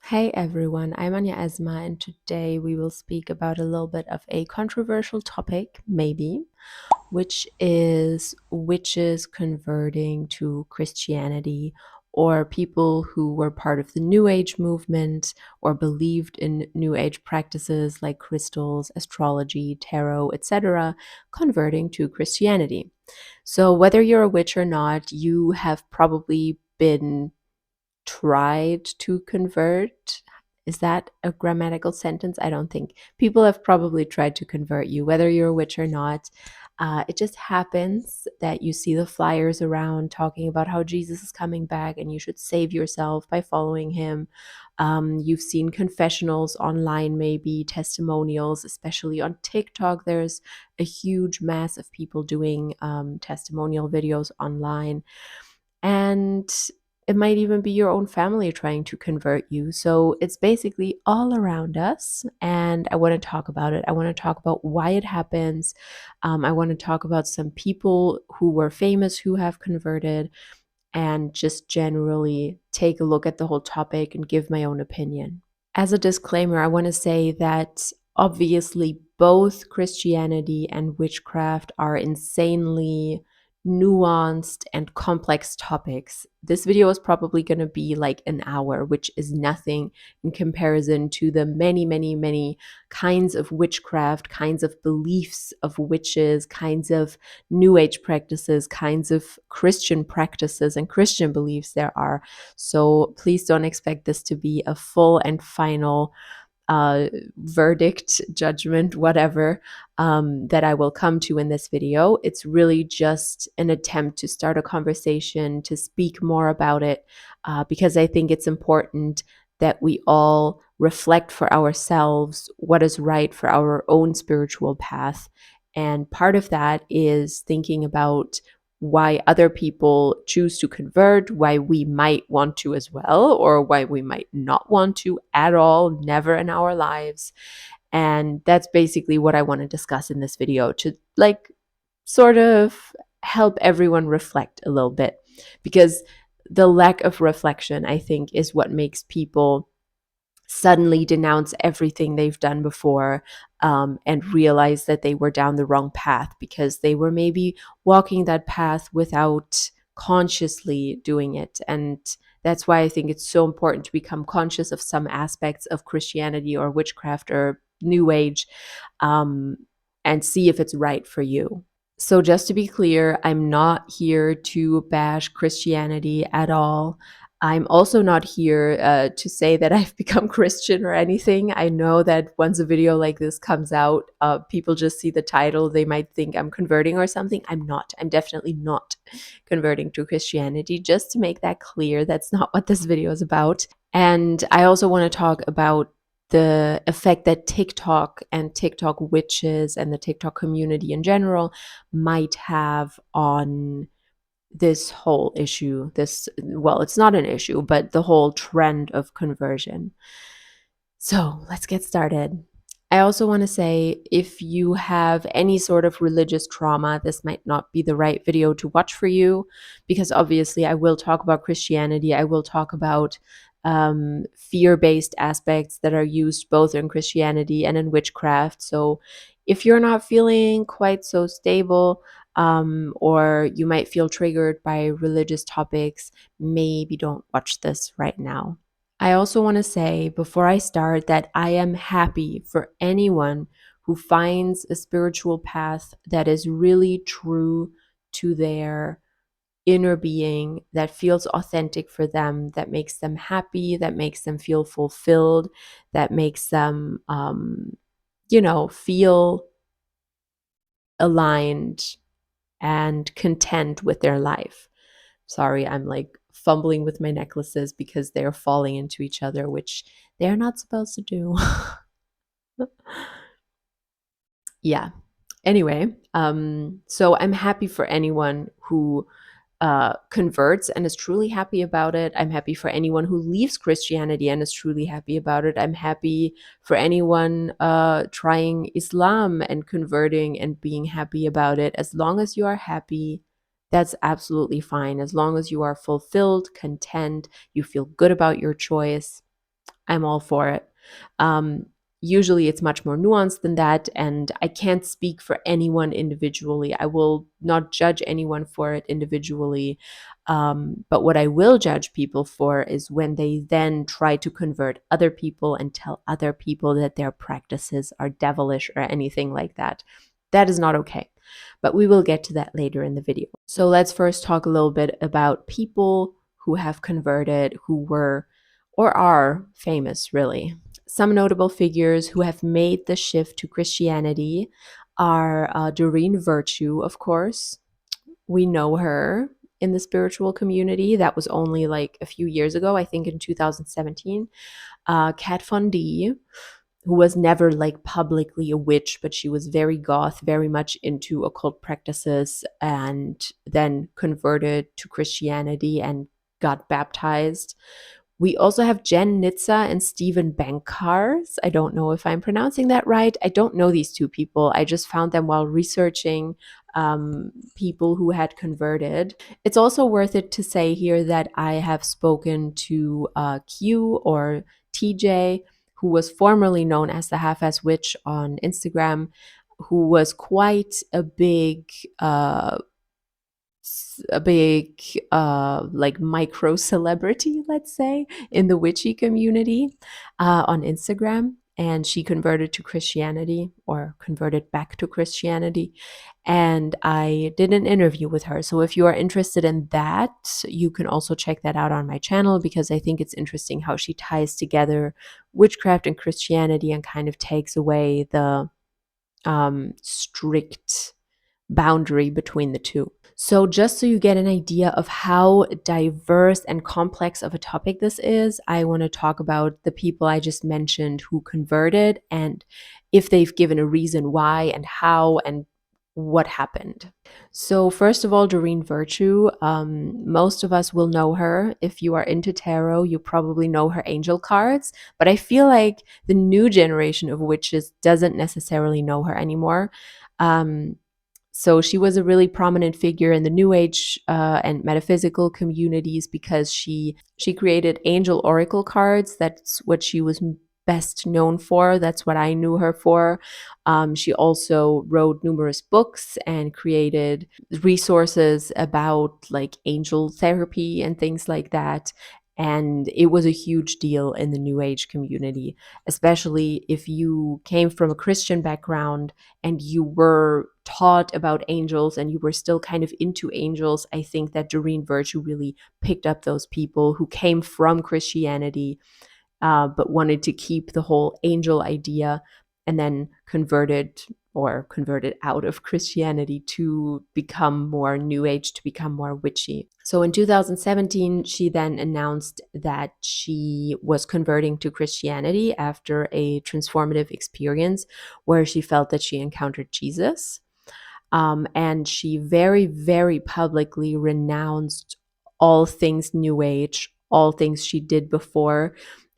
Hey everyone, I'm Anya Esma, and today we will speak about a little bit of a controversial topic, maybe, which is witches converting to Christianity, or people who were part of the New Age movement or believed in New Age practices like crystals, astrology, tarot, etc., converting to Christianity. So, whether you're a witch or not, you have probably been tried to convert. Is that a grammatical sentence? I don't think. People have probably tried to convert you, whether you're a witch or not. It just happens that you see the flyers around talking about how Jesus is coming back and you should save yourself by following him. You've seen confessionals online, maybe testimonials, especially on TikTok. There's a huge mass of people doing testimonial videos online. And it might even be your own family trying to convert you. So it's basically all around us. And I want to talk about it. I want to talk about why it happens. I want to talk about some people who were famous who have converted and just generally take a look at the whole topic and give my own opinion. As a disclaimer, I want to say that obviously both Christianity and witchcraft are insanely nuanced and complex topics. This video is probably going to be like an hour, which is nothing in comparison to the many, many, many kinds of witchcraft, kinds of beliefs of witches, kinds of New Age practices, kinds of Christian practices and Christian beliefs there are. So please don't expect this to be a full and final verdict, judgment, whatever, that I will come to in this video. It's really just an attempt to start a conversation, to speak more about it, because I think it's important that we all reflect for ourselves what is right for our own spiritual path. And part of that is thinking about why other people choose to convert, why we might want to as well, or why we might not want to at all, never in our lives. And that's basically what I want to discuss in this video, to like sort of help everyone reflect a little bit, because the lack of reflection, I think, is what makes people suddenly denounce everything they've done before, and realize that they were down the wrong path because they were maybe walking that path without consciously doing it. And that's why I think it's so important to become conscious of some aspects of Christianity or witchcraft or New Age, um, and see if it's right for you. So, just to be clear, I'm not here to bash Christianity at all. I'm also not here to say that I've become Christian or anything. I know that once a video like this comes out, people just see the title, they might think I'm converting or something. I'm not. I'm definitely not converting to Christianity. Just to make that clear, that's not what this video is about. And I also want to talk about the effect that TikTok and TikTok witches and the TikTok community in general might have on this whole issue. Well, it's not an issue, but the whole trend of conversion. So let's get started. I also want to say, if you have any sort of religious trauma, this might not be the right video to watch for you, because obviously I will talk about Christianity. I will talk about fear-based aspects that are used both in Christianity and in witchcraft. So if you're not feeling quite so stable, or you might feel triggered by religious topics, maybe don't watch this right now. I also want to say before I start that I am happy for anyone who finds a spiritual path that is really true to their inner being, that feels authentic for them, that makes them happy, that makes them feel fulfilled, that makes them, feel aligned and content with their life. Sorry, I'm like fumbling with my necklaces because they're falling into each other, which they're not supposed to do. Yeah. Anyway, so I'm happy for anyone who converts and is truly happy about it. I'm happy for anyone who leaves Christianity and is truly happy about it. I'm happy for anyone trying Islam and converting and being happy about it. As long as you are happy, that's absolutely fine. As long as you are fulfilled, content, you feel good about your choice, I'm all for it. Um, Usually it's much more nuanced than that, and I can't speak for anyone individually. I will not judge anyone for it individually. But what I will judge people for is when they then try to convert other people and tell other people that their practices are devilish or anything like that. That is not okay. But we will get to that later in the video. So let's first talk a little bit about people who have converted, who were or are famous, really. Some notable figures who have made the shift to Christianity are Doreen Virtue, of course. We know her in the spiritual community. That was only like a few years ago, I think in 2017. Kat Von D, who was never like publicly a witch, but she was very goth, very much into occult practices, and then converted to Christianity and got baptized. We also have Jenn, Nizza, and Stephen Bancarz. I don't know if I'm pronouncing that right. I don't know these two people. I just found them while researching people who had converted. It's also worth it to say here that I have spoken to Q or TJ, who was formerly known as the Half-Ass Witch on Instagram, who was quite a big like micro celebrity, let's say, in the witchy community on Instagram. And she converted to Christianity, or converted back to Christianity. And I did an interview with her. So if you are interested in that, you can also check that out on my channel, because I think it's interesting how she ties together witchcraft and Christianity and kind of takes away the strict boundary between the two. So just so you get an idea of how diverse and complex of a topic this is, I want to talk about the people I just mentioned who converted, and if they've given a reason why and how and what happened. So first of all, Doreen Virtue. Most of us will know her. If you are into tarot, you probably know her angel cards, but I feel like the new generation of witches doesn't necessarily know her anymore. So she was a really prominent figure in the New Age and metaphysical communities, because she created angel oracle cards. That's what she was best known for. That's what I knew her for. She also wrote numerous books and created resources about like angel therapy and things like that. And it was a huge deal in the New Age community, especially if you came from a Christian background and you were taught about angels and you were still kind of into angels. I think that Doreen Virtue really picked up those people who came from Christianity, but wanted to keep the whole angel idea, and then converted out of Christianity to become more New Age, to become more witchy. So in 2017, she then announced that she was converting to Christianity after a transformative experience where she felt that she encountered Jesus. And she very, very publicly renounced all things New Age, all things she did before,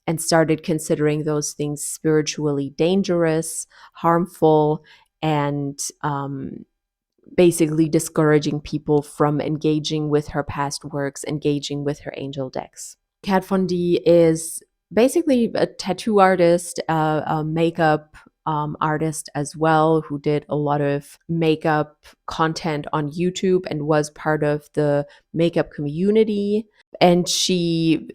and started considering those things spiritually dangerous, harmful, and basically discouraging people from engaging with her past works, engaging with her angel decks. Kat Von D is basically a tattoo artist, a makeup artist as well, who did a lot of makeup content on YouTube and was part of the makeup community. And she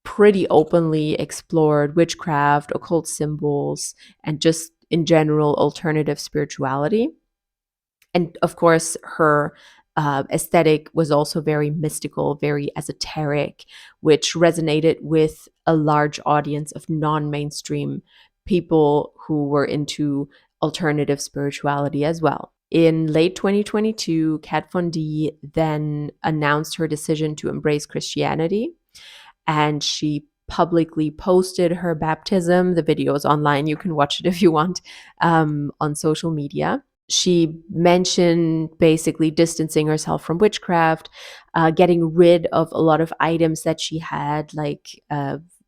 pretty openly explored witchcraft, occult symbols, and just in general alternative spirituality. And of course, her aesthetic was also very mystical, very esoteric, which resonated with a large audience of non-mainstream people who were into alternative spirituality as well. In late 2022, Kat Von D then announced her decision to embrace Christianity, and she publicly posted her baptism. The video is online. You can watch it if you want, on social media. She mentioned basically distancing herself from witchcraft, getting rid of a lot of items that she had, like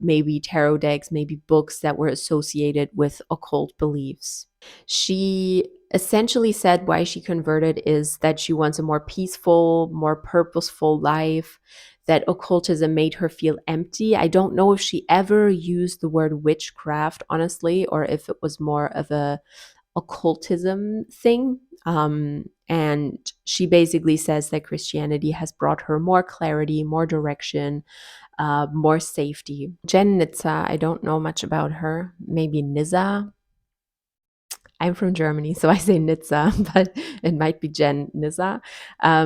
maybe tarot decks, maybe books that were associated with occult beliefs. She essentially said why she converted is that she wants a more peaceful, more purposeful life, that occultism made her feel empty. I don't know if she ever used the word witchcraft, honestly, or if it was more of a occultism thing. And she basically says that Christianity has brought her more clarity, more direction, more safety. Jenn Nizza, I don't know much about her. Maybe Nizza. I'm from Germany, so I say Nizza, but it might be Jenn Nizza.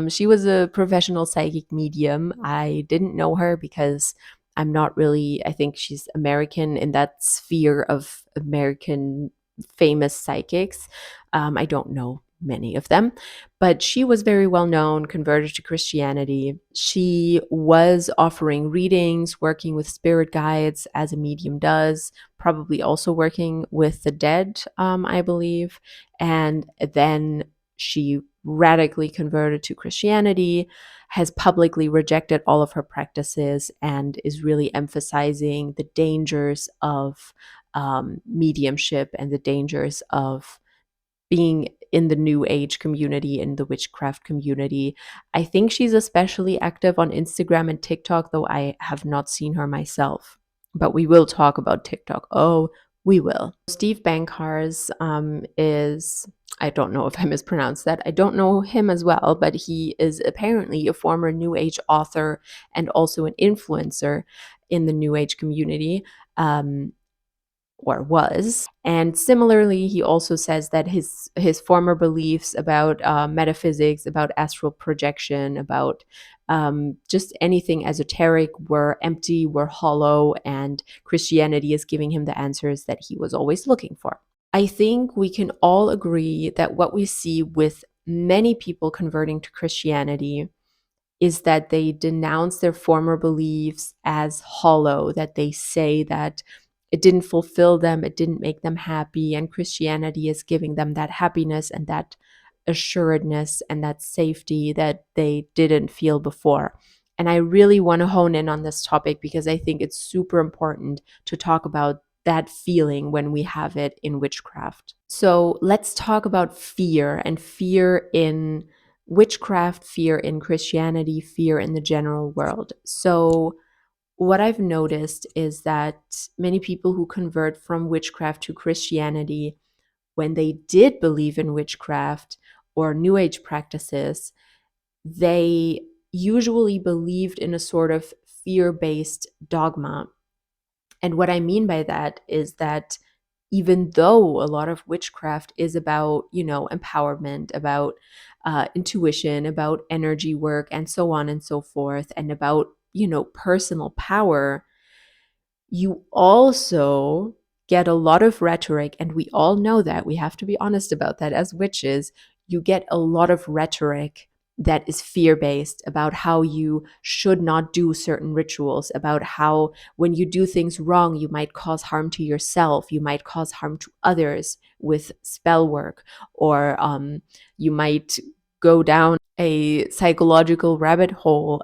She was a professional psychic medium. I didn't know her because I'm not really, I think she's American in that sphere of American famous psychics. I don't know many of them, but she was very well known, converted to Christianity. She was offering readings, working with spirit guides as a medium does, probably also working with the dead, I believe. And then she radically converted to Christianity, has publicly rejected all of her practices, and is really emphasizing the dangers of mediumship and the dangers of being in the new age community, in the witchcraft community. I think she's especially active on Instagram and TikTok, though I have not seen her myself. But we will talk about TikTok. Oh, we will. Steve Bancarz is, I don't know if I mispronounced that. I don't know him as well, but he is apparently a former New Age author and also an influencer in the New Age community. Or was. And similarly, he also says that his former beliefs about metaphysics, about astral projection, about just anything esoteric were empty, were hollow, and Christianity is giving him the answers that he was always looking for. I think we can all agree that what we see with many people converting to Christianity is that they denounce their former beliefs as hollow, that they say that it didn't fulfill them, it didn't make them happy, and Christianity is giving them that happiness and that assuredness and that safety that they didn't feel before. And I really want to hone in on this topic because I think it's super important to talk about that feeling when we have it in witchcraft. So let's talk about fear, and fear in witchcraft, fear in Christianity, fear in the general world. So what I've noticed is that many people who convert from witchcraft to Christianity, when they did believe in witchcraft or New Age practices, they usually believed in a sort of fear-based dogma. And what I mean by that is that even though a lot of witchcraft is about, empowerment, about intuition, about energy work, and so on and so forth, and about, personal power, you also get a lot of rhetoric, and we all know that. We have to be honest about that as witches. You get a lot of rhetoric that is fear-based about how you should not do certain rituals, about how when you do things wrong, you might cause harm to yourself, you might cause harm to others with spell work, or you might go down a psychological rabbit hole,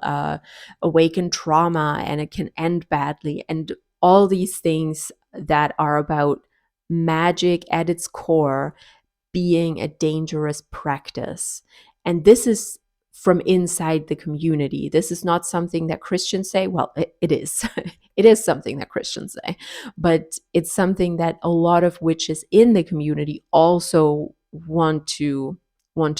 awaken trauma, and it can end badly. And all these things that are about magic at its core being a dangerous practice. And this is from inside the community. This is not something that Christians say. Well, it is. It is something that Christians say, but it's something that a lot of witches in the community also want to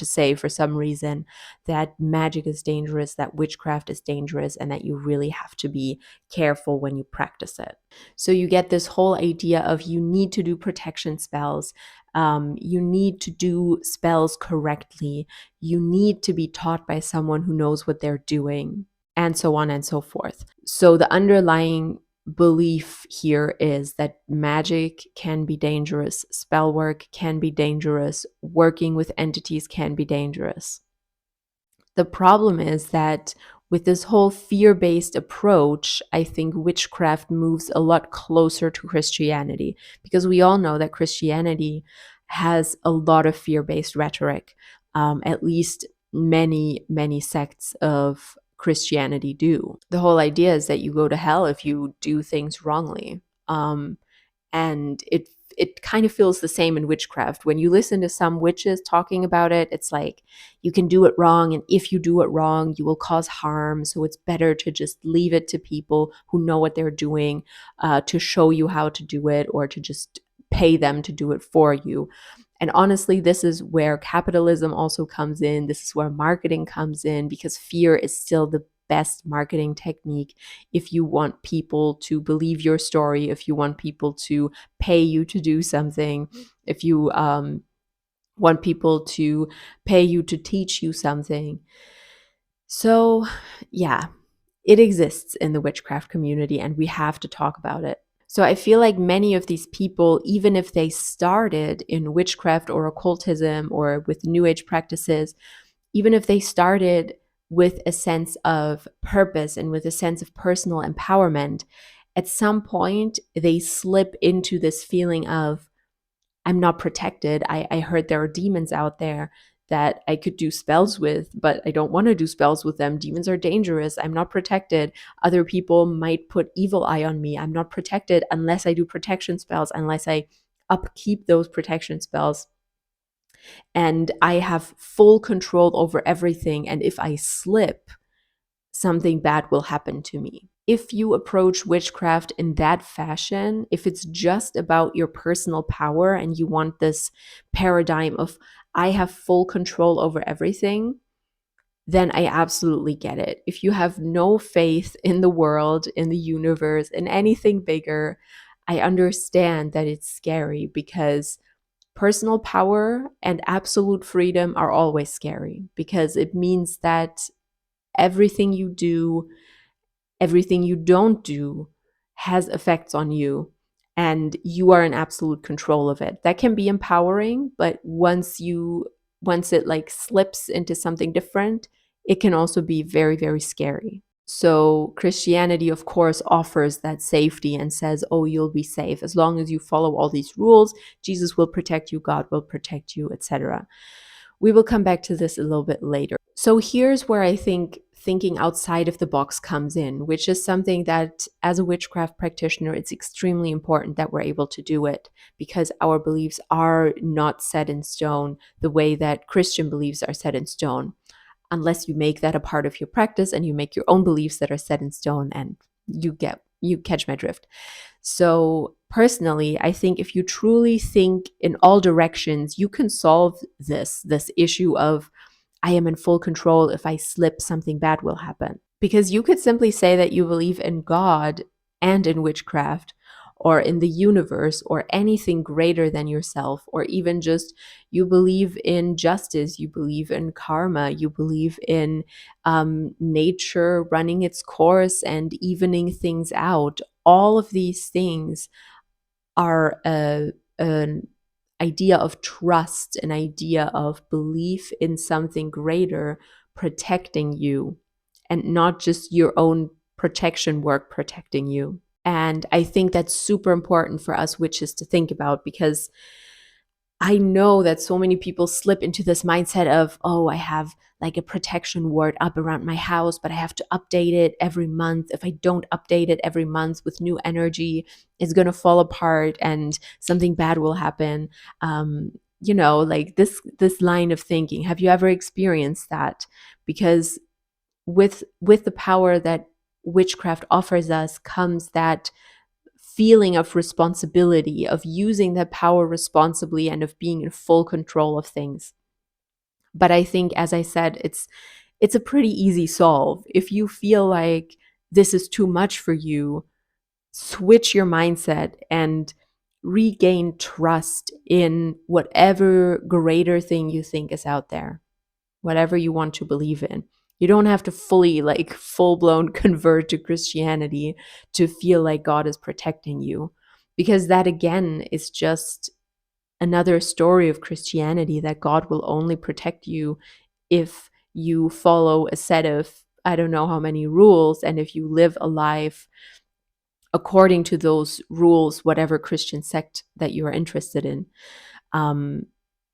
say for some reason, that magic is dangerous, that witchcraft is dangerous, and that you really have to be careful when you practice it. So you get this whole idea of you need to do protection spells, you need to do spells correctly, you need to be taught by someone who knows what they're doing, and so on and so forth. So the underlying belief here is that magic can be dangerous, spell work can be dangerous, working with entities can be dangerous. The problem is that with this whole fear-based approach, I think witchcraft moves a lot closer to Christianity, because we all know that Christianity has a lot of fear-based rhetoric. At least many sects of Christianity do. The whole idea is that you go to hell if you do things wrongly. And it kind of feels the same in witchcraft. When you listen to some witches talking about it, it's like you can do it wrong, and if you do it wrong, you will cause harm. So it's better to just leave it to people who know what they're doing, to show you how to do it, or to just pay them to do it for you. And honestly, this is where capitalism also comes in. This is where marketing comes in, because fear is still the best marketing technique if you want people to believe your story, if you want people to pay you to do something, if you want people to pay you to teach you something. So, yeah, it exists in the witchcraft community, and we have to talk about it. So I feel like many of these people, even if they started in witchcraft or occultism or with New Age practices, even if they started with a sense of purpose and with a sense of personal empowerment, at some point they slip into this feeling of, I'm not protected. I heard there are demons out there that I could do spells with, but I don't want to do spells with them. Demons are dangerous. I'm not protected. Other people might put evil eye on me. I'm not protected unless I do protection spells, unless I upkeep those protection spells. And I have full control over everything. And if I slip, something bad will happen to me. If you approach witchcraft in that fashion, if it's just about your personal power and you want this paradigm of, I have full control over everything, then I absolutely get it. If you have no faith in the world, in the universe, in anything bigger, I understand that it's scary, because personal power and absolute freedom are always scary, because it means that everything you do, everything you don't do has effects on you, and you are in absolute control of it. That can be empowering, but once it like slips into something different, it can also be very, very scary. So Christianity, of course, offers that safety and says, oh, you'll be safe as long as you follow all these rules. Jesus will protect you, God will protect you, etc. We will come back to this a little bit later. So here's where I think thinking outside of the box comes in, which is something that as a witchcraft practitioner, it's extremely important that we're able to do it, because our beliefs are not set in stone the way that Christian beliefs are set in stone, unless you make that a part of your practice and you make your own beliefs that are set in stone, and you catch my drift. So personally, I think if you truly think in all directions, you can solve this issue of, I am in full control. If I slip, something bad will happen. Because you could simply say that you believe in God and in witchcraft, or in the universe, or anything greater than yourself, or even just you believe in justice, you believe in karma, you believe in nature running its course and evening things out. All of these things are an idea of trust, an idea of belief in something greater protecting you, and not just your own protection work protecting you. And I think that's super important for us witches to think about, because I know that so many people slip into this mindset of, oh, I have like a protection ward up around my house, but I have to update it every month. If I don't update it every month with new energy, it's going to fall apart and something bad will happen. Like this line of thinking. Have you ever experienced that? Because with the power that witchcraft offers us comes that feeling of responsibility, of using that power responsibly, and of being in full control of things. But I think, as I said, it's a pretty easy solve. If you feel like this is too much for you, switch your mindset and regain trust in whatever greater thing you think is out there, whatever you want to believe in. You don't have to fully, like, full-blown convert to Christianity to feel like God is protecting you, because that, again, is just another story of Christianity, that God will only protect you if you follow a set of, I don't know how many rules, and if you live a life according to those rules, whatever Christian sect that you are interested in.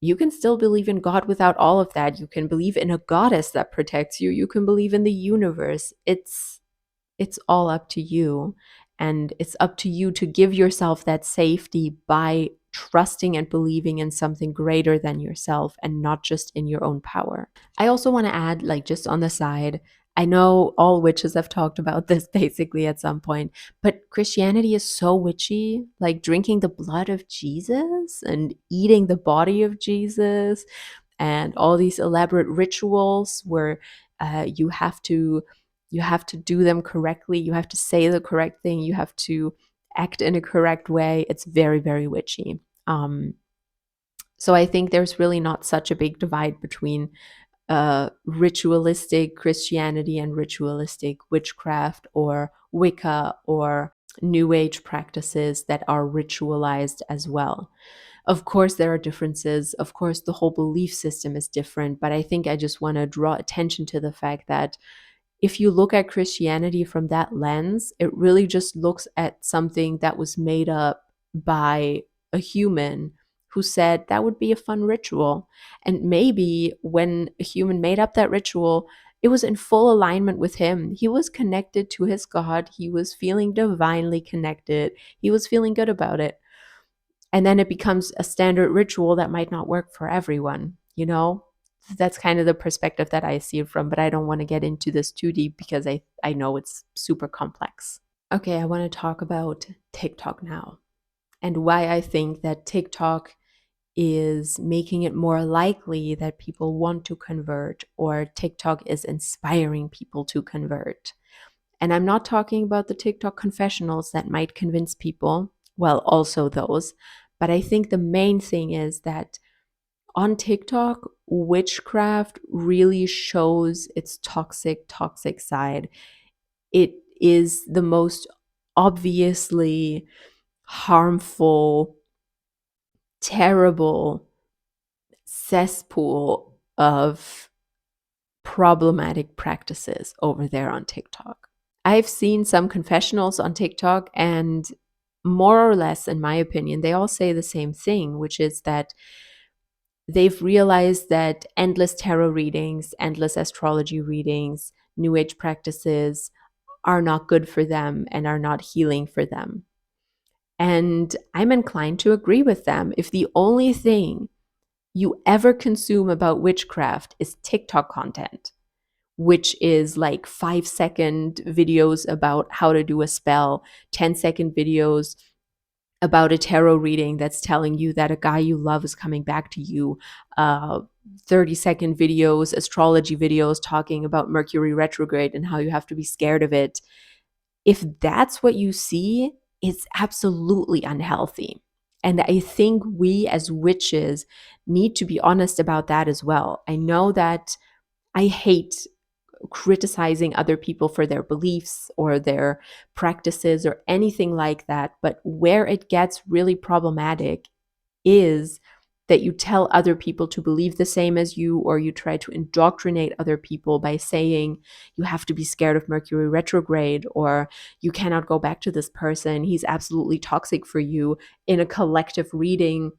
You can still believe in God without all of that. You can believe in a goddess that protects you. You can believe in the universe. It's all up to you. And it's up to you to give yourself that safety by trusting and believing in something greater than yourself and not just in your own power. I also want to add, like, just on the side, I know all witches have talked about this basically at some point, but Christianity is so witchy, like drinking the blood of Jesus and eating the body of Jesus and all these elaborate rituals where you have to do them correctly, you have to say the correct thing, you have to act in a correct way. It's very, very witchy. So I think there's really not such a big divide between ritualistic Christianity and ritualistic witchcraft or Wicca or New Age practices that are ritualized as well. Of course, there are differences. Of course, the whole belief system is different. But I think I just want to draw attention to the fact that if you look at Christianity from that lens, it really just looks at something that was made up by a human who said that would be a fun ritual. And maybe when a human made up that ritual, it was in full alignment with him. He was connected to his God. He was feeling divinely connected. He was feeling good about it. And then it becomes a standard ritual that might not work for everyone, you know? That's kind of the perspective that I see it from, but I don't want to get into this too deep because I know it's super complex. Okay, I want to talk about TikTok now and why I think that TikTok is making it more likely that people want to convert, or TikTok is inspiring people to convert. And I'm not talking about the TikTok confessionals that might convince people, well, also those, but I think the main thing is that on TikTok, witchcraft really shows its toxic side. It is the most obviously harmful, terrible cesspool of problematic practices over there on TikTok. I've seen some confessionals on TikTok, and more or less, in my opinion, they all say the same thing, which is that they've realized that endless tarot readings, endless astrology readings, New Age practices are not good for them and are not healing for them. And I'm inclined to agree with them. If the only thing you ever consume about witchcraft is TikTok content, which is like 5-second videos about how to do a spell, 10-second videos about a tarot reading that's telling you that a guy you love is coming back to you, 30-second videos, astrology videos talking about Mercury retrograde and how you have to be scared of it. If that's what you see, it's absolutely unhealthy. And I think we as witches need to be honest about that as well. I know that I hate criticizing other people for their beliefs or their practices or anything like that. But where it gets really problematic is that you tell other people to believe the same as you, or you try to indoctrinate other people by saying you have to be scared of Mercury retrograde, or you cannot go back to this person, he's absolutely toxic for you, in a collective reading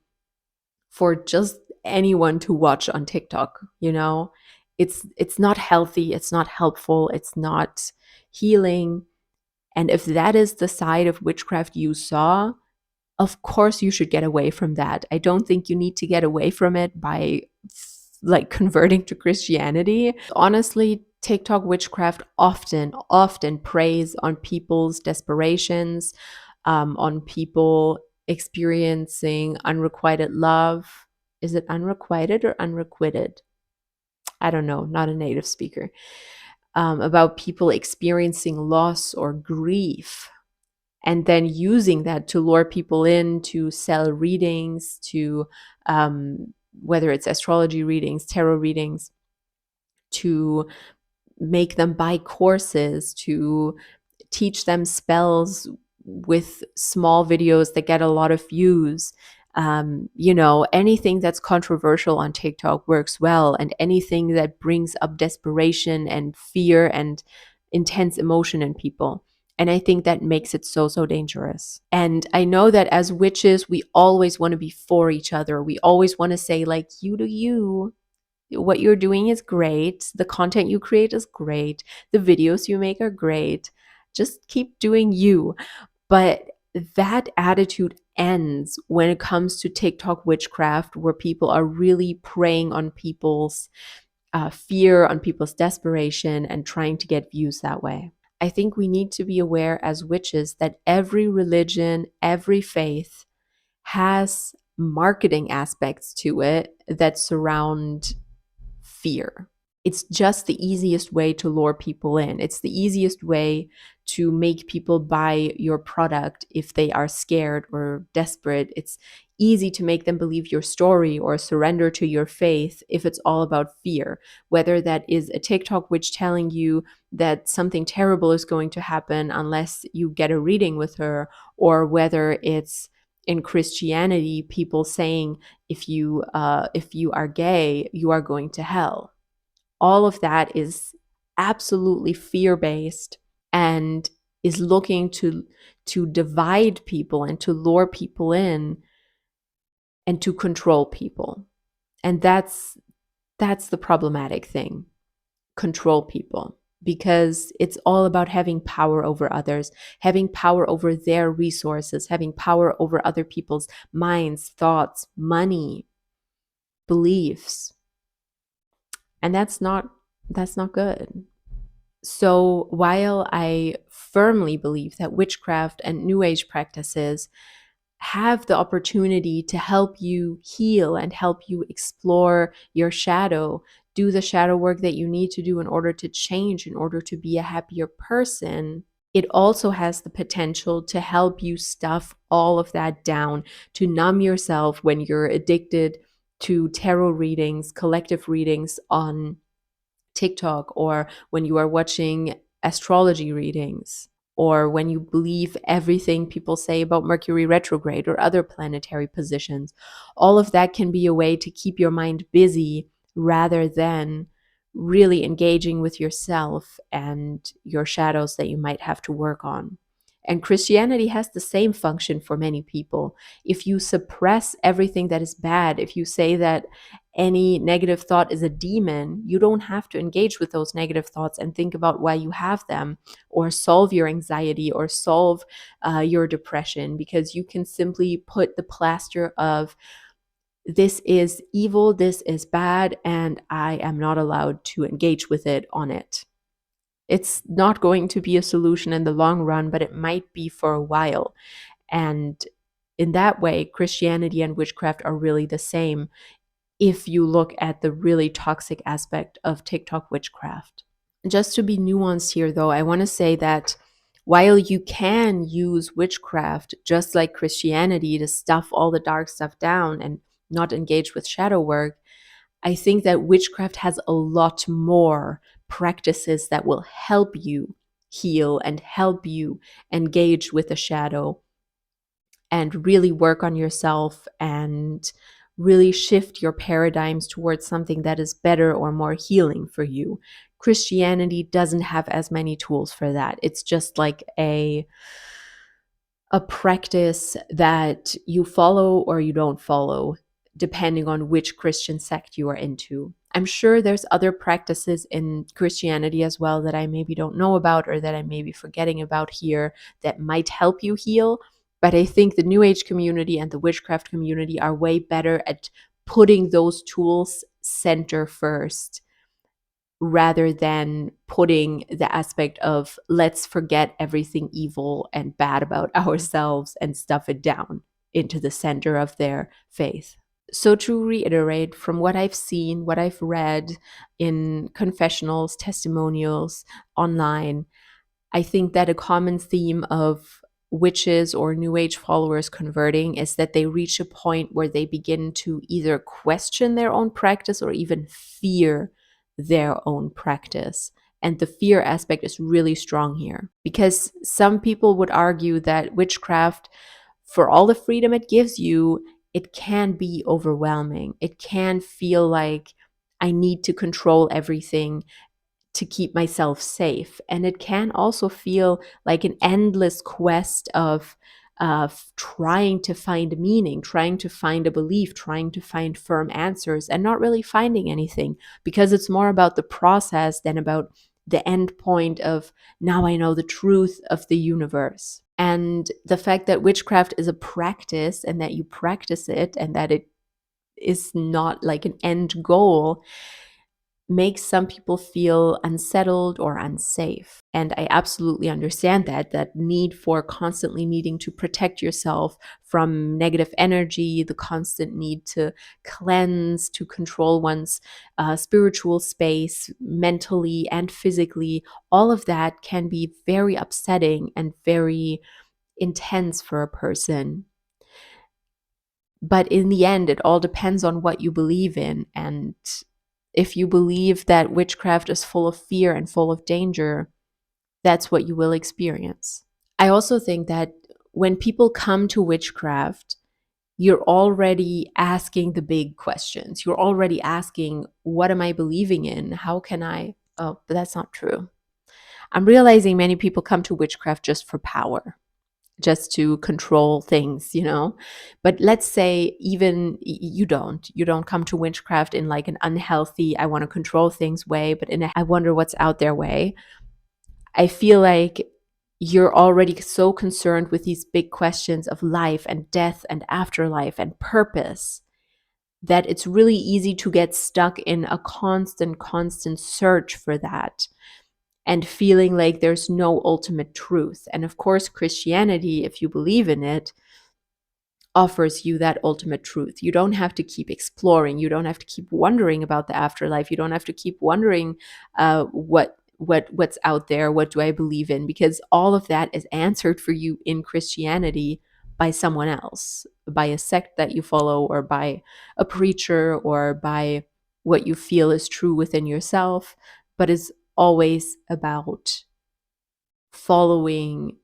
for just anyone to watch on TikTok, you know? It's not healthy, it's not helpful, it's not healing. And if that is the side of witchcraft you saw, of course you should get away from that. I don't think you need to get away from it by like converting to Christianity. Honestly, TikTok witchcraft often preys on people's desperations, on people experiencing unrequited love. Is it unrequited or unrequited? I don't know, not a native speaker. About people experiencing loss or grief, and then using that to lure people in to sell readings, to whether it's astrology readings, tarot readings, to make them buy courses, to teach them spells with small videos that get a lot of views. You know, anything that's controversial on TikTok works well, and anything that brings up desperation and fear and intense emotion in people. And I think that makes it so, so dangerous. And I know that as witches, we always want to be for each other. We always want to say, like, you do you. What you're doing is great. The content you create is great. The videos you make are great. Just keep doing you. But that attitude ends when it comes to TikTok witchcraft, where people are really preying on people's fear, on people's desperation, and trying to get views that way. I think we need to be aware as witches that every religion, every faith has marketing aspects to it that surround fear. It's just the easiest way to lure people in. It's the easiest way to make people buy your product if they are scared or desperate. It's easy to make them believe your story or surrender to your faith if it's all about fear, whether that is a TikTok witch telling you that something terrible is going to happen unless you get a reading with her, or whether it's in Christianity people saying if you are gay, you are going to hell. All of that is absolutely fear-based and is looking to divide people and to lure people in and to control people. And that's the problematic thing. Control people, because it's all about having power over others, having power over their resources, having power over other people's minds, thoughts, money, beliefs. And that's not good. So while I firmly believe that witchcraft and New Age practices have the opportunity to help you heal and help you explore your shadow, do the shadow work that you need to do in order to change, in order to be a happier person, it also has the potential to help you stuff all of that down, to numb yourself when you're addicted to tarot readings, collective readings on TikTok, or when you are watching astrology readings, or when you believe everything people say about Mercury retrograde or other planetary positions. All of that can be a way to keep your mind busy rather than really engaging with yourself and your shadows that you might have to work on. And Christianity has the same function for many people. If you suppress everything that is bad, if you say that any negative thought is a demon, you don't have to engage with those negative thoughts and think about why you have them, or solve your anxiety, or solve your depression, because you can simply put the plaster of this is evil, this is bad, and I am not allowed to engage with it on it. It's not going to be a solution in the long run, but it might be for a while. And in that way, Christianity and witchcraft are really the same if you look at the really toxic aspect of TikTok witchcraft. Just to be nuanced here, though, I want to say that while you can use witchcraft just like Christianity to stuff all the dark stuff down and not engage with shadow work, I think that witchcraft has a lot more practices that will help you heal and help you engage with the shadow and really work on yourself and really shift your paradigms towards something that is better or more healing for you. Christianity doesn't have as many tools for that. It's just like a practice that you follow or you don't follow, depending on which Christian sect you are into. I'm sure there's other practices in Christianity as well that I maybe don't know about, or that I may be forgetting about here, that might help you heal. But I think the New Age community and the witchcraft community are way better at putting those tools center first, rather than putting the aspect of let's forget everything evil and bad about ourselves and stuff it down into the center of their faith. So to reiterate, from what I've seen, what I've read in confessionals, testimonials, online, I think that a common theme of witches or New Age followers converting is that they reach a point where they begin to either question their own practice or even fear their own practice. And the fear aspect is really strong here, because some people would argue that witchcraft, for all the freedom it gives you, it can be overwhelming. It can feel like I need to control everything to keep myself safe. And it can also feel like an endless quest of trying to find meaning, trying to find a belief, trying to find firm answers, and not really finding anything, because it's more about the process than about the end point of now I know the truth of the universe. And the fact that witchcraft is a practice and that you practice it and that it is not like an end goal makes some people feel unsettled or unsafe. And I absolutely understand that need for constantly needing to protect yourself from negative energy, the constant need to cleanse, to control one's spiritual space mentally and physically. All of that can be very upsetting and very intense for a person. But in the end, it all depends on what you believe in. And if you believe that witchcraft is full of fear and full of danger, that's what you will experience. I also think that when people come to witchcraft, you're already asking the big questions. You're already asking, what am I believing in? How can I? Oh, but that's not true. I'm realizing many people come to witchcraft just for power, just to control things, But let's say even you don't come to witchcraft in like an unhealthy, I want to control things way, but in a I wonder what's out there way. I feel like you're already so concerned with these big questions of life and death and afterlife and purpose that it's really easy to get stuck in a constant search for that and feeling like there's no ultimate truth. And of course, Christianity, if you believe in it, offers you that ultimate truth. You don't have to keep exploring. You don't have to keep wondering about the afterlife. You don't have to keep wondering what's out there. What do I believe in? Because all of that is answered for you in Christianity by someone else, by a sect that you follow, or by a preacher, or by what you feel is true within yourself, but is always about following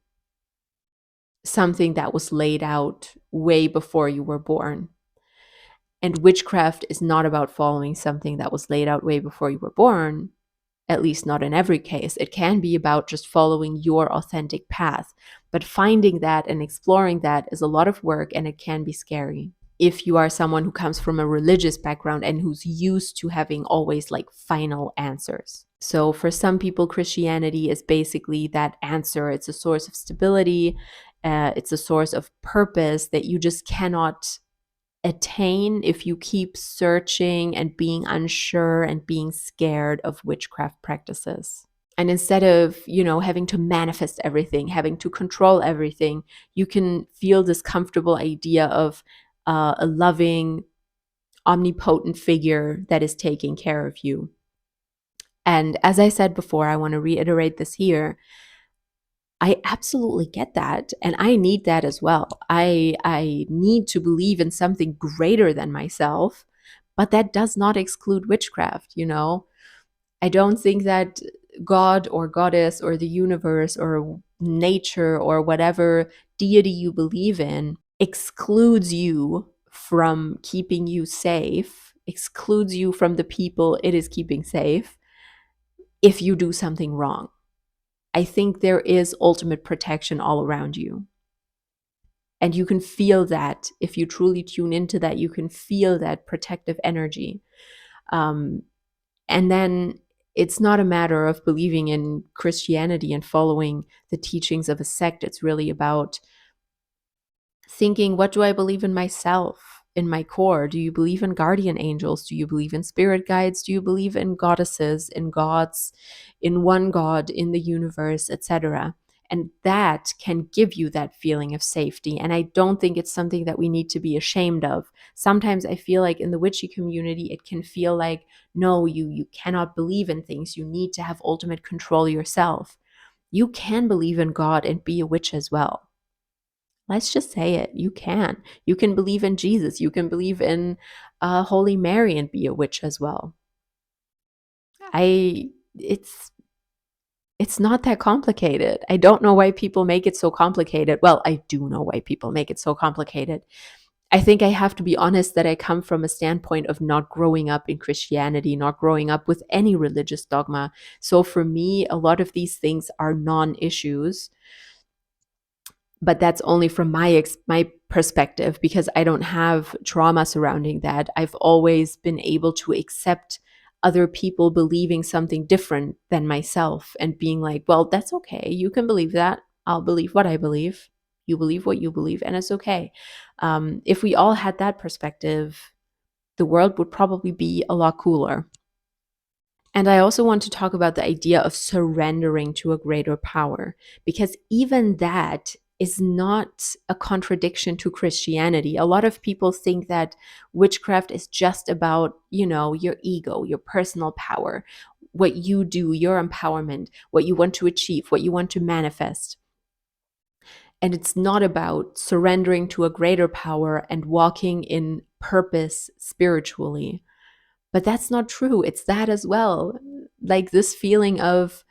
something that was laid out way before you were born. And witchcraft is not about following something that was laid out way before you were born, at least not in every case. It can be about just following your authentic path. But finding that and exploring that is a lot of work, and it can be scary. If you are someone who comes from a religious background and who's used to having always like final answers. So for some people, Christianity is basically that answer. It's a source of stability. It's a source of purpose that you just cannot attain if you keep searching and being unsure and being scared of witchcraft practices. And instead of, having to manifest everything, having to control everything, you can feel this comfortable idea of a loving, omnipotent figure that is taking care of you. And as I said before, I want to reiterate this here. I absolutely get that. And I need that as well. I need to believe in something greater than myself, but that does not exclude witchcraft, I don't think that God or goddess or the universe or nature or whatever deity you believe in excludes you from keeping you safe, excludes you from the people it is keeping safe if you do something wrong. I think there is ultimate protection all around you. And you can feel that if you truly tune into that, you can feel that protective energy. And then it's not a matter of believing in Christianity and following the teachings of a sect. It's really about thinking, what do I believe in myself, in my core? Do you believe in guardian angels? Do you believe in spirit guides? Do you believe in goddesses, in gods, in one God, in the universe, etc.? And that can give you that feeling of safety. And I don't think it's something that we need to be ashamed of. Sometimes I feel like in the witchy community, it can feel like, no, you cannot believe in things. You need to have ultimate control yourself. You can believe in God and be a witch as well. Let's just say it. You can. You can believe in Jesus. You can believe in Holy Mary and be a witch as well. It's not that complicated. I don't know why people make it so complicated. Well, I do know why people make it so complicated. I think I have to be honest that I come from a standpoint of not growing up in Christianity, not growing up with any religious dogma. So for me, a lot of these things are non-issues. But that's only from my perspective, because I don't have trauma surrounding that. I've always been able to accept other people believing something different than myself and being like, well, that's okay. You can believe that. I'll believe what I believe. You believe what you believe, and it's okay. If we all had that perspective, the world would probably be a lot cooler. And I also want to talk about the idea of surrendering to a greater power, because even that is not a contradiction to Christianity. A lot of people think that witchcraft is just about, your ego, your personal power, what you do, your empowerment, what you want to achieve, what you want to manifest. And it's not about surrendering to a greater power and walking in purpose spiritually. But that's not true. It's that as well. Like this feeling of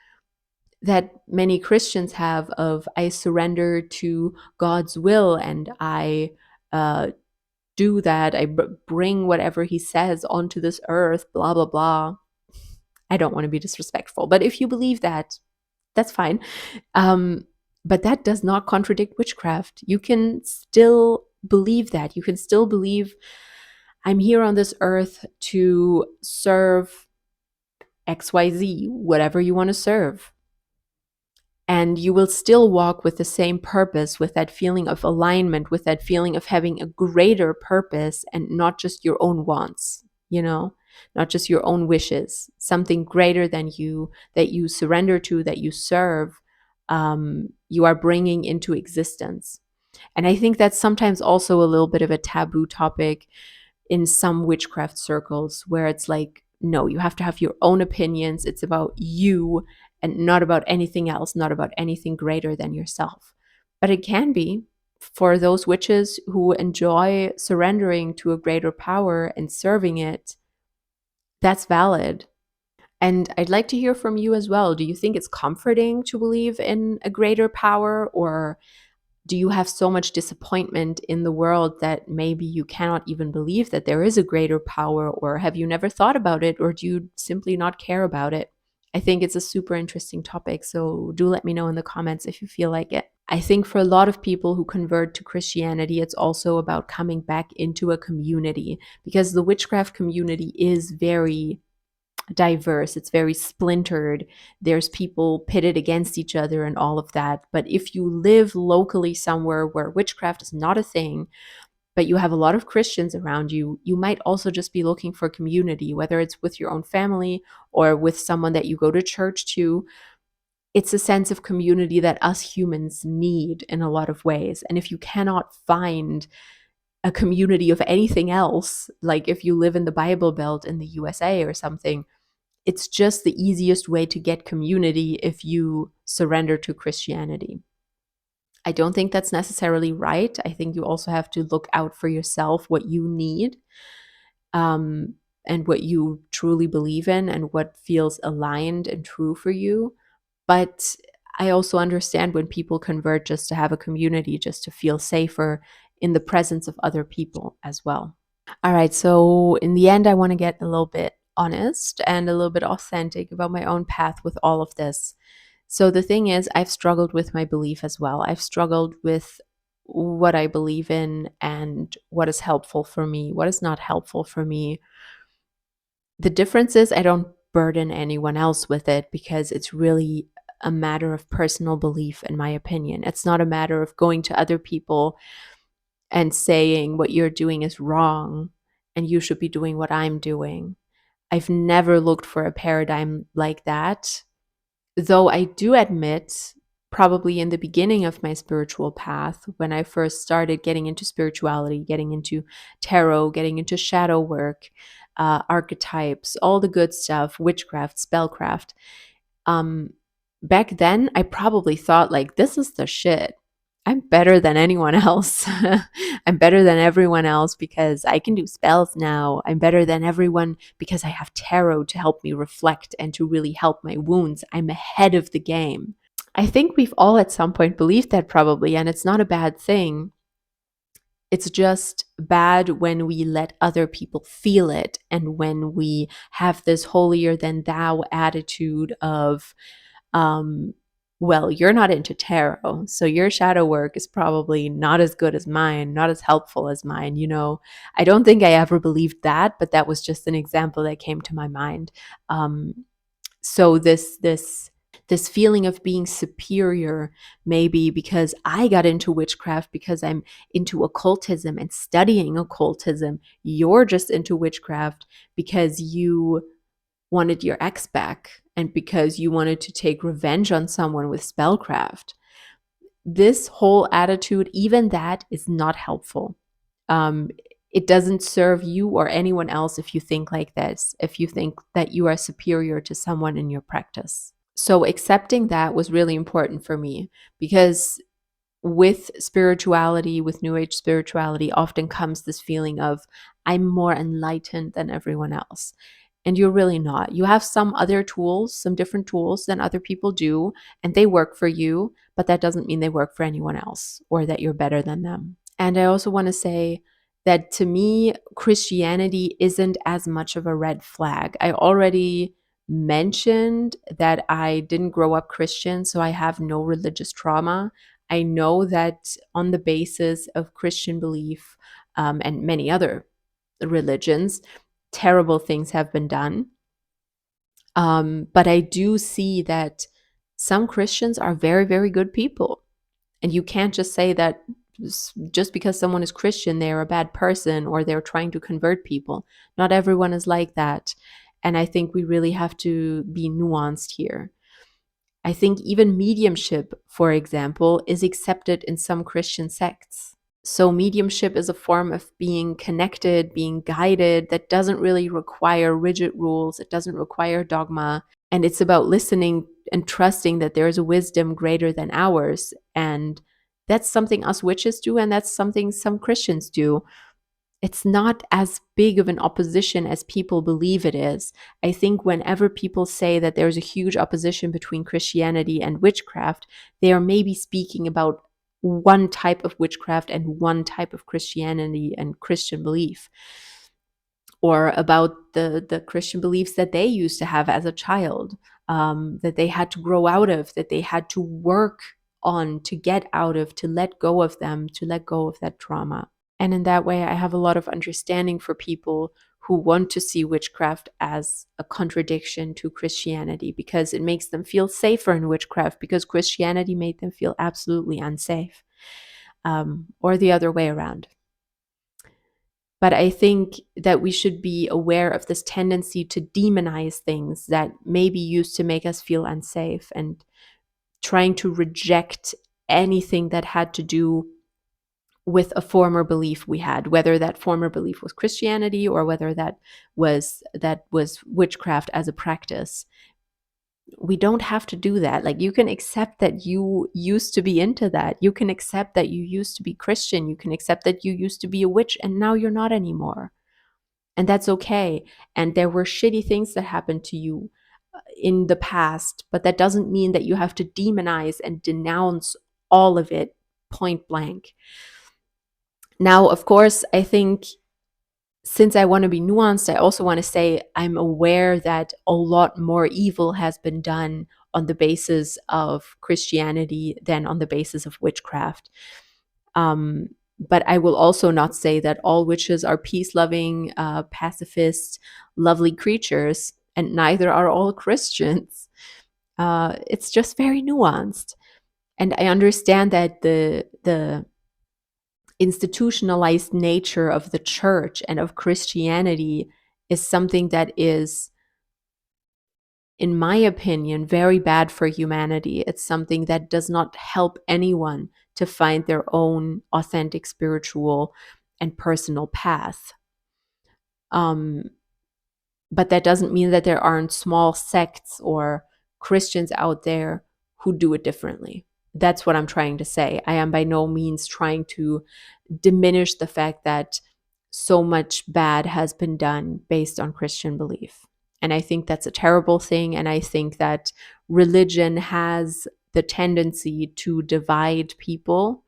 that many Christians have of I surrender to God's will and I do that. I bring whatever he says onto this earth, blah, blah, blah. I don't want to be disrespectful, but if you believe that, that's fine. But that does not contradict witchcraft. You can still believe that. You can still believe I'm here on this earth to serve XYZ, whatever you want to serve. And you will still walk with the same purpose, with that feeling of alignment, with that feeling of having a greater purpose and not just your own wants, not just your own wishes, something greater than you that you surrender to, that you serve, you are bringing into existence. And I think that's sometimes also a little bit of a taboo topic in some witchcraft circles where it's like, no, you have to have your own opinions. It's about you and not about anything else, not about anything greater than yourself. But it can be for those witches who enjoy surrendering to a greater power and serving it. That's valid. And I'd like to hear from you as well. Do you think it's comforting to believe in a greater power, or do you have so much disappointment in the world that maybe you cannot even believe that there is a greater power, or have you never thought about it, or do you simply not care about it? I think it's a super interesting topic, so do let me know in the comments if you feel like it. I think for a lot of people who convert to Christianity, it's also about coming back into a community, because the witchcraft community is very diverse, it's very splintered, there's people pitted against each other and all of that. But if you live locally somewhere where witchcraft is not a thing, but you have a lot of Christians around you, you might also just be looking for community, whether it's with your own family or with someone that you go to church to. It's a sense of community that us humans need in a lot of ways. And if you cannot find a community of anything else, like if you live in the Bible Belt in the USA or something, it's just the easiest way to get community if you surrender to Christianity. I don't think that's necessarily right. I think you also have to look out for yourself, what you need, and what you truly believe in and what feels aligned and true for you. But I also understand when people convert just to have a community, just to feel safer in the presence of other people as well. All right, so in the end, I want to get a little bit honest and a little bit authentic about my own path with all of this. So the thing is, I've struggled with my belief as well. I've struggled with what I believe in and what is helpful for me, what is not helpful for me. The difference is I don't burden anyone else with it because it's really a matter of personal belief, in my opinion. It's not a matter of going to other people and saying what you're doing is wrong and you should be doing what I'm doing. I've never looked for a paradigm like that, though I do admit, probably in the beginning of my spiritual path, when I first started getting into spirituality, getting into tarot, getting into shadow work, archetypes, all the good stuff, witchcraft, spellcraft, back then I probably thought like, this is the shit. I'm better than anyone else. I'm better than everyone else because I can do spells now. I'm better than everyone because I have tarot to help me reflect and to really help my wounds. I'm ahead of the game. I think we've all at some point believed that probably, and it's not a bad thing. It's just bad when we let other people feel it and when we have this holier than thou attitude of, well, you're not into tarot, so your shadow work is probably not as good as mine, not as helpful as mine. I don't think I ever believed that, but that was just an example that came to my mind. So this This feeling of being superior, maybe because I got into witchcraft because I'm into occultism and studying occultism. You're just into witchcraft because you wanted your ex back and because you wanted to take revenge on someone with spellcraft. This whole attitude, even that, is not helpful. Um, it doesn't serve you or anyone else if you think like this, if you think that you are superior to someone in your practice. So accepting that was really important for me, because with spirituality, with New Age spirituality, often comes this feeling of I'm more enlightened than everyone else. And you're really not. You have some other tools, some different tools than other people do, and they work for you, but that doesn't mean they work for anyone else or that you're better than them. And I also want to say that to me, Christianity isn't as much of a red flag. I already mentioned that I didn't grow up Christian, so I have no religious trauma. I know that on the basis of Christian belief, and many other religions, terrible things have been done. But I do see that some Christians are very, very good people. And you can't just say that just because someone is Christian, they're a bad person or they're trying to convert people. Not everyone is like that. And I think we really have to be nuanced here. I think even mediumship, for example, is accepted in some Christian sects. So, mediumship is a form of being connected, being guided, that doesn't really require rigid rules, it doesn't require dogma. And it's about listening and trusting that there is a wisdom greater than ours. And that's something us witches do, and that's something some Christians do. It's not as big of an opposition as people believe it is. I think whenever people say that there's a huge opposition between Christianity and witchcraft, they are maybe speaking about one type of witchcraft and one type of Christianity and Christian belief, or about the Christian beliefs that they used to have as a child, that they had to grow out of, that they had to work on to get out of, to let go of them, to let go of that trauma. And in that way, I have a lot of understanding for people who want to see witchcraft as a contradiction to Christianity, because it makes them feel safer in witchcraft, because Christianity made them feel absolutely unsafe, or the other way around. But I think that we should be aware of this tendency to demonize things that maybe used to make us feel unsafe, and trying to reject anything that had to do with a former belief we had, whether that former belief was Christianity or whether that was witchcraft as a practice. We don't have to do that. Like, you can accept that you used to be into that. You can accept that you used to be Christian. You can accept that you used to be a witch and now you're not anymore. And that's okay. And there were shitty things that happened to you in the past, but that doesn't mean that you have to demonize and denounce all of it point blank. Now, of course, I think since I want to be nuanced, I also want to say I'm aware that a lot more evil has been done on the basis of Christianity than on the basis of witchcraft. But I will also not say that all witches are peace-loving, pacifist, lovely creatures, and neither are all Christians. It's just very nuanced. And I understand that the institutionalized nature of the church and of Christianity is something that is, in my opinion, very bad for humanity. It's something that does not help anyone to find their own authentic spiritual and personal path. But that doesn't mean that there aren't small sects or Christians out there who do it differently. That's what I'm trying to say. I am by no means trying to diminish the fact that so much bad has been done based on Christian belief. And I think that's a terrible thing. And I think that religion has the tendency to divide people.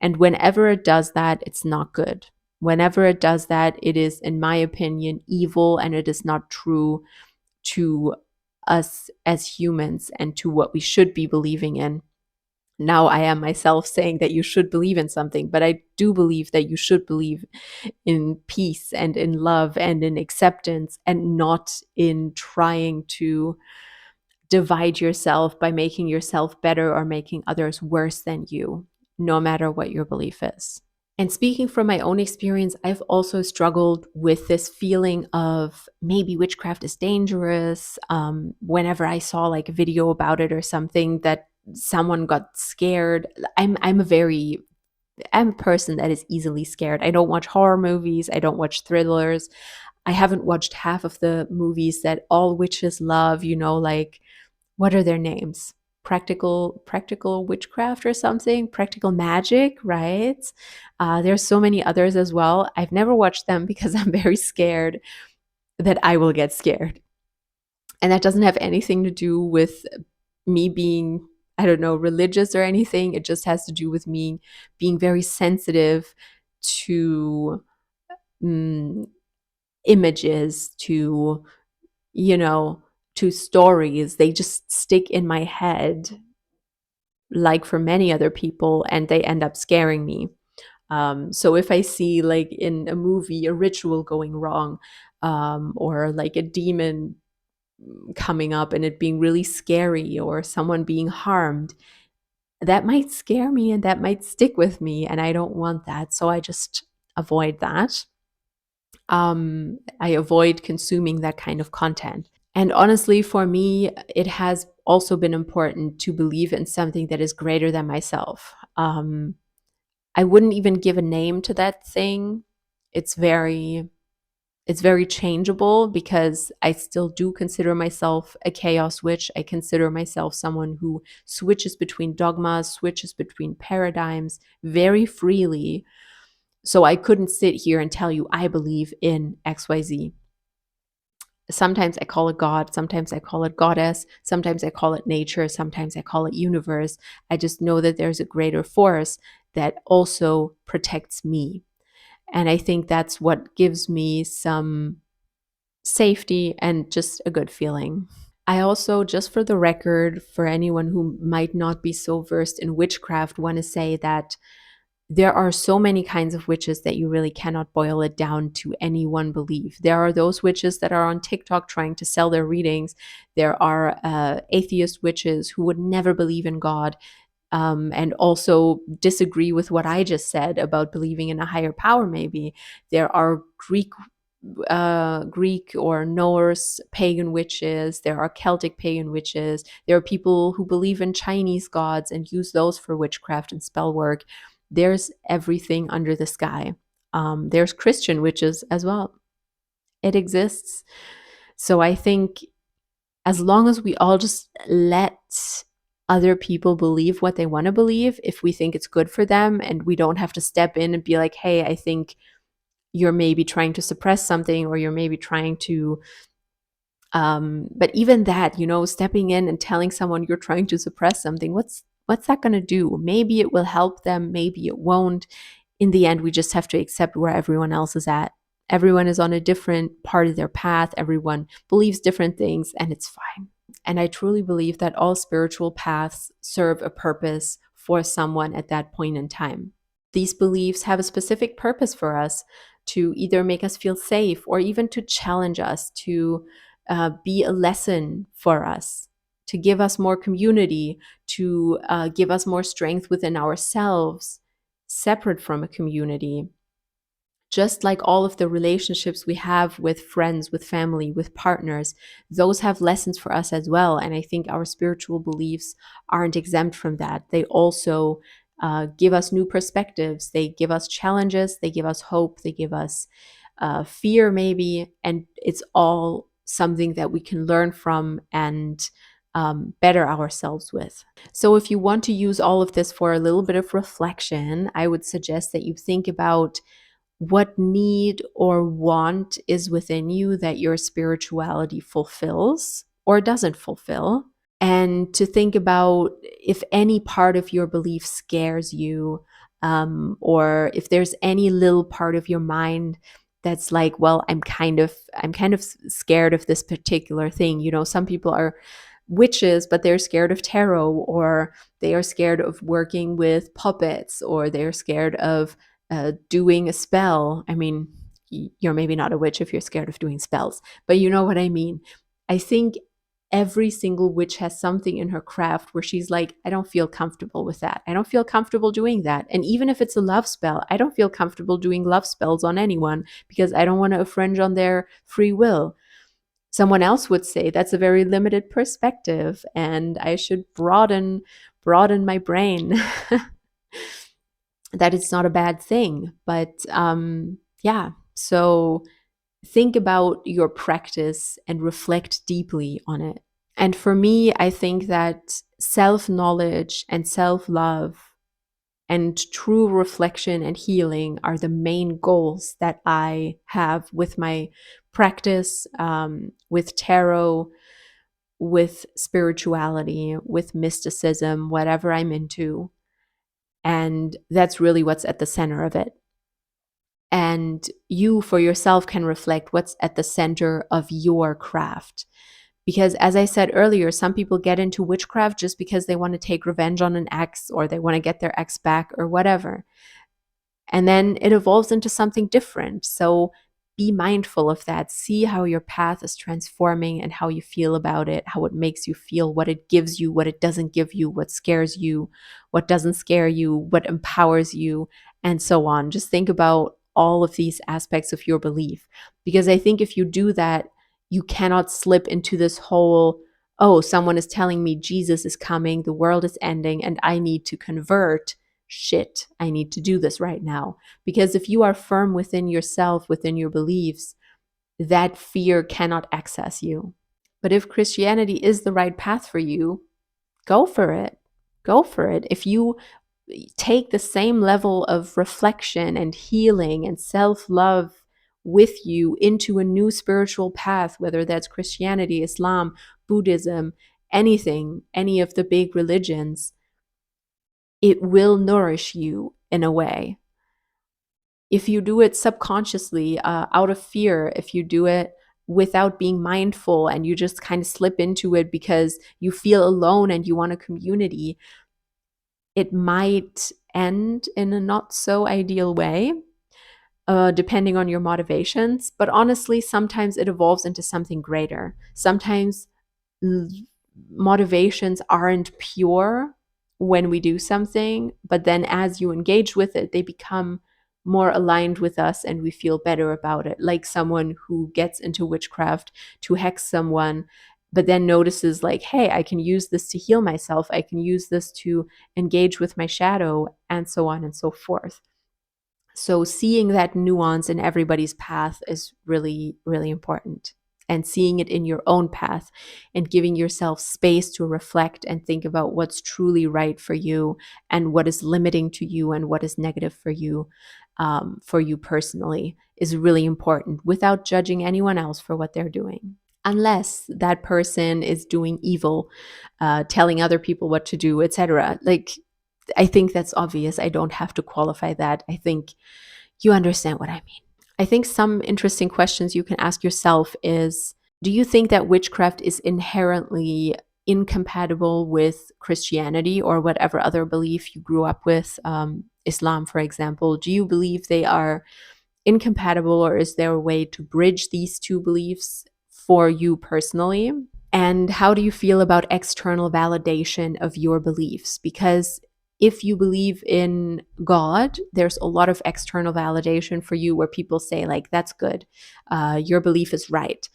And whenever it does that, it's not good. Whenever it does that, it is, in my opinion, evil, and it is not true to us as humans and to what we should be believing in. Now, I am myself saying that you should believe in something, but I do believe that you should believe in peace and in love and in acceptance, and not in trying to divide yourself by making yourself better or making others worse than you, no matter what your belief is. And speaking from my own experience, I've also struggled with this feeling of maybe witchcraft is dangerous. Whenever I saw like a video about it or something that someone got scared, I'm a person that is easily scared. I don't watch horror movies. I don't watch thrillers. I haven't watched half of the movies that all witches love, like what are their names? Practical witchcraft or something, practical magic, right? There's so many others as well. I've never watched them because I'm very scared that I will get scared. And that doesn't have anything to do with me being, I don't know, religious or anything. It just has to do with me being very sensitive to mm, images, you know, to stories. They just stick in my head, like for many other people, and they end up scaring me. So if I see, like in a movie, a ritual going wrong, or like a demon coming up and it being really scary, or someone being harmed, that might scare me and that might stick with me. And I don't want that. So I just avoid that. I avoid consuming that kind of content. And honestly, for me, it has also been important to believe in something that is greater than myself. I wouldn't even give a name to that thing. It's very it's very changeable because I still do consider myself a chaos witch. I consider myself someone who switches between dogmas, switches between paradigms very freely. So I couldn't sit here and tell you I believe in XYZ. Sometimes I call it God, sometimes I call it goddess, sometimes I call it nature, sometimes I call it universe. I just know that there's a greater force that also protects me. And I think that's what gives me some safety and just a good feeling. I also, just for the record, for anyone who might not be so versed in witchcraft, want to say that there are so many kinds of witches that you really cannot boil it down to any one belief. There are those witches that are on TikTok trying to sell their readings. There are atheist witches who would never believe in God, and also disagree with what I just said about believing in a higher power, maybe. There are Greek or Norse pagan witches. There are Celtic pagan witches. There are people who believe in Chinese gods and use those for witchcraft and spell work. There's everything under the sky. There's Christian witches as well. It exists. So I think as long as we all just let other people believe what they want to believe, if we think it's good for them, and we don't have to step in and be like, hey, I think you're maybe trying to suppress something, or you're maybe trying to but even that, stepping in and telling someone you're trying to suppress something, what's that going to do? Maybe it will help them, maybe it won't. In the end, we just have to accept where everyone else is at. Everyone is on a different part of their path. Everyone believes different things, and it's fine. And I truly believe that all spiritual paths serve a purpose for someone at that point in time. These beliefs have a specific purpose for us, to either make us feel safe or even to challenge us, to be a lesson for us, to give us more community, to give us more strength within ourselves, separate from a community. Just like all of the relationships we have with friends, with family, with partners, those have lessons for us as well. And I think our spiritual beliefs aren't exempt from that. They also give us new perspectives. They give us challenges. They give us hope. They give us fear, maybe. And it's all something that we can learn from and better ourselves with. So, if you want to use all of this for a little bit of reflection, I would suggest that you think about what need or want is within you that your spirituality fulfills or doesn't fulfill. And to think about if any part of your belief scares you, or if there's any little part of your mind that's like, well, I'm kind of scared of this particular thing. Some people are witches, but they're scared of tarot, or they are scared of working with puppets, or they're scared of doing a spell. I mean, you're maybe not a witch if you're scared of doing spells, but you know what I mean. I think every single witch has something in her craft where she's like, I don't feel comfortable with that. I don't feel comfortable doing that. And even if it's a love spell, I don't feel comfortable doing love spells on anyone because I don't want to infringe on their free will. Someone else would say that's a very limited perspective and I should broaden my brain. That it's not a bad thing. But yeah, so think about your practice and reflect deeply on it. And for me, I think that self-knowledge and self-love and true reflection and healing are the main goals that I have with my practice, with tarot, with spirituality, with mysticism, whatever I'm into. And that's really what's at the center of it. And you for yourself can reflect what's at the center of your craft. Because as I said earlier, some people get into witchcraft just because they want to take revenge on an ex or they want to get their ex back or whatever. And then it evolves into something different. So be mindful of that. See how your path is transforming and how you feel about it, how it makes you feel, what it gives you, what it doesn't give you, what scares you, what doesn't scare you, what empowers you, and so on. Just think about all of these aspects of your belief. Because I think if you do that, you cannot slip into this whole, oh, someone is telling me Jesus is coming, the world is ending, and I need to convert. Shit, I need to do this right now. Because if you are firm within yourself, within your beliefs, that fear cannot access you. But if Christianity is the right path for you, go for it. Go for it. If you take the same level of reflection and healing and self-love with you into a new spiritual path, whether that's Christianity, Islam, Buddhism, anything, any of the big religions, it will nourish you in a way. If you do it subconsciously, out of fear, if you do it without being mindful and you just kind of slip into it because you feel alone and you want a community, it might end in a not so ideal way, depending on your motivations. But honestly, sometimes it evolves into something greater. Sometimes motivations aren't pure when we do something, but then as you engage with it, they become more aligned with us and we feel better about it. Like someone who gets into witchcraft to hex someone, but then notices like, hey, I can use this to heal myself. I can use this to engage with my shadow, and so on and so forth. So seeing that nuance in everybody's path is really, really important. And seeing it in your own path and giving yourself space to reflect and think about what's truly right for you and what is limiting to you and what is negative for you personally is really important, without judging anyone else for what they're doing. Unless that person is doing evil, telling other people what to do, etc. Like, I think that's obvious. I don't have to qualify that. I think you understand what I mean. I think some interesting questions you can ask yourself is, do you think that witchcraft is inherently incompatible with Christianity or whatever other belief you grew up with, Islam, for example? Do you believe they are incompatible, or is there a way to bridge these two beliefs for you personally? And how do you feel about external validation of your beliefs? Because if you believe in God, there's a lot of external validation for you where people say, like, that's good. Your belief is right.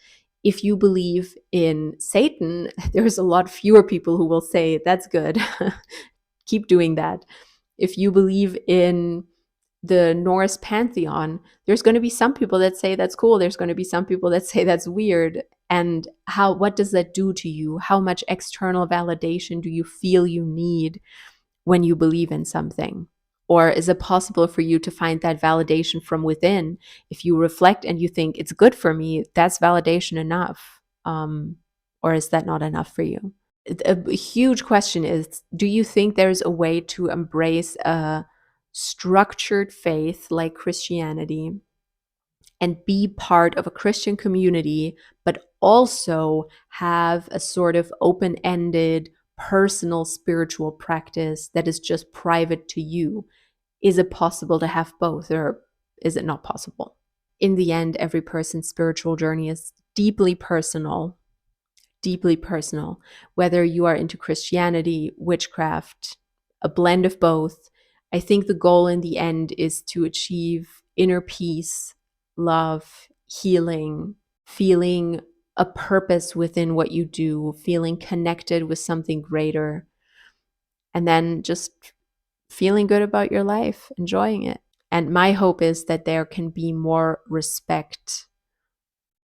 If you believe in Satan, there's a lot fewer people who will say, that's good. Keep doing that. If you believe in the Norse pantheon, there's going to be some people that say that's cool. There's going to be some people that say that's weird. And what does that do to you? How much external validation do you feel you need when you believe in something? Or is it possible for you to find that validation from within? If you reflect and you think it's good for me, that's validation enough. Or is that not enough for you? A huge question is, do you think there's a way to embrace a structured faith like Christianity and be part of a Christian community, but also have a sort of open-ended personal spiritual practice that is just private to you? Is it possible to have both, or is it not possible? In the end, every person's spiritual journey is deeply personal, deeply personal. Whether you are into Christianity, witchcraft, a blend of both, I think the goal in the end is to achieve inner peace, love, healing, feeling a purpose within what you do, feeling connected with something greater, and then just feeling good about your life, enjoying it. And my hope is that there can be more respect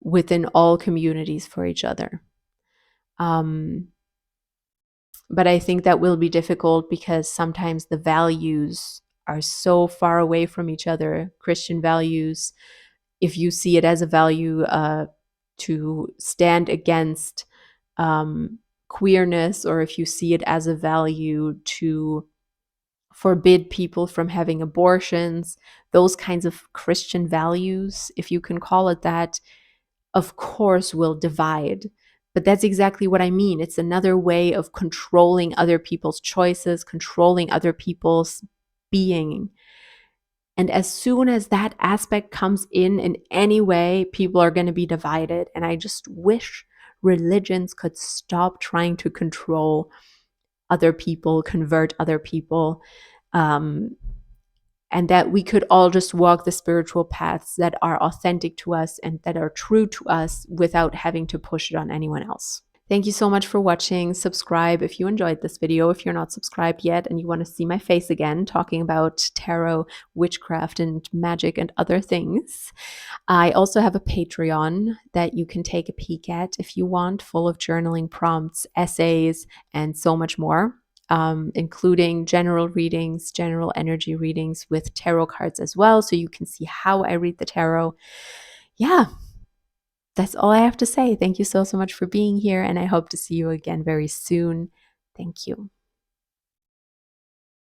within all communities for each other. But I think that will be difficult because sometimes the values are so far away from each other. Christian values, if you see it as a value to stand against queerness, or if you see it as a value to forbid people from having abortions, those kinds of Christian values, if you can call it that, of course will divide. But that's exactly what I mean. It's another way of controlling other people's choices, controlling other people's being. And as soon as that aspect comes in any way, people are going to be divided. And I just wish religions could stop trying to control other people, convert other people, and that we could all just walk the spiritual paths that are authentic to us and that are true to us without having to push it on anyone else. Thank you so much for watching. Subscribe if you enjoyed this video. If you're not subscribed yet and you want to see my face again talking about tarot, witchcraft, and magic and other things, I also have a Patreon that you can take a peek at if you want, full of journaling prompts, essays, and so much more. Including general readings, general energy readings with tarot cards as well, so you can see how I read the tarot. Yeah, that's all I have to say. Thank you so much for being here, and I hope to see you again very soon. Thank you.